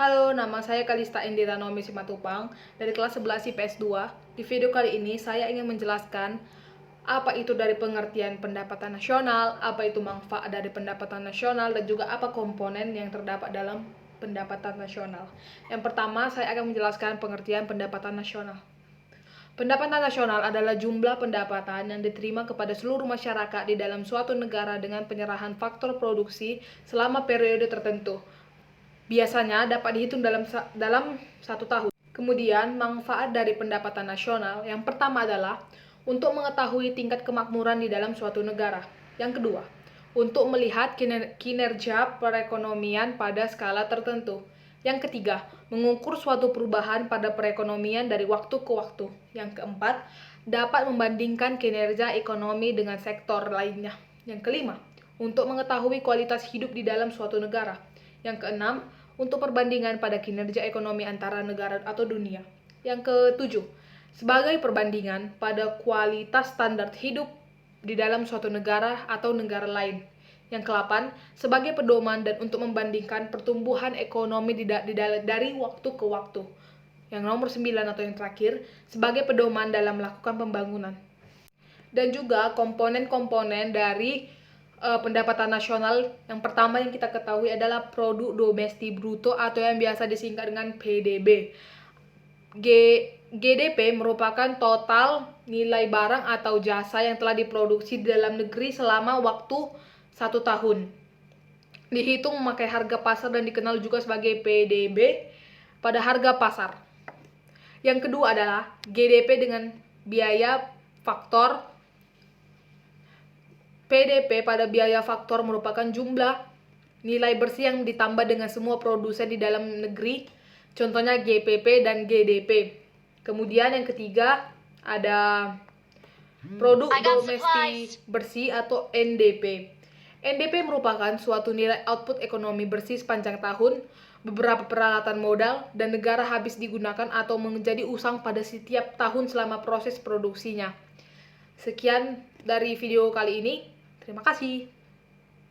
Halo, nama saya Kalista Indira Nomi Simatupang dari kelas 11 IPS 2. Di video kali ini saya ingin menjelaskan apa itu dari pengertian pendapatan nasional, apa itu manfaat dari pendapatan nasional, dan juga apa komponen yang terdapat dalam pendapatan nasional. Yang pertama, saya akan menjelaskan pengertian pendapatan nasional. Pendapatan nasional adalah jumlah pendapatan yang diterima kepada seluruh masyarakat di dalam suatu negara dengan penyerahan faktor produksi selama periode tertentu. Biasanya dapat dihitung dalam satu tahun. Kemudian, manfaat dari pendapatan nasional yang pertama adalah untuk mengetahui tingkat kemakmuran di dalam suatu negara. Yang kedua, untuk melihat kinerja perekonomian pada skala tertentu. Yang ketiga, mengukur suatu perubahan pada perekonomian dari waktu ke waktu. Yang keempat, dapat membandingkan kinerja ekonomi dengan sektor lainnya. Yang kelima, untuk mengetahui kualitas hidup di dalam suatu negara. Yang keenam, untuk perbandingan pada kinerja ekonomi antara negara atau dunia. Yang ketujuh, sebagai perbandingan pada kualitas standar hidup di dalam suatu negara atau negara lain. Yang ke-8, sebagai pedoman dan untuk membandingkan pertumbuhan ekonomi dari waktu ke waktu. Yang nomor 9 atau yang terakhir, sebagai pedoman dalam melakukan pembangunan. Dan juga komponen-komponen dari pendapatan nasional yang pertama yang kita ketahui adalah produk domestik bruto atau yang biasa disingkat dengan PDB. GDP merupakan total nilai barang atau jasa yang telah diproduksi di dalam negeri selama waktu 1 tahun. Dihitung memakai harga pasar dan dikenal juga sebagai PDB pada harga pasar. Yang kedua adalah GDP dengan biaya faktor. PDP pada biaya faktor merupakan jumlah nilai bersih yang ditambah dengan semua produsen di dalam negeri, contohnya GPP dan GDP. Kemudian yang ketiga ada produk domestik bersih atau NDP. NDP merupakan suatu nilai output ekonomi bersih sepanjang tahun, beberapa peralatan modal, dan negara habis digunakan atau menjadi usang pada setiap tahun selama proses produksinya. Sekian dari video kali ini. Terima kasih.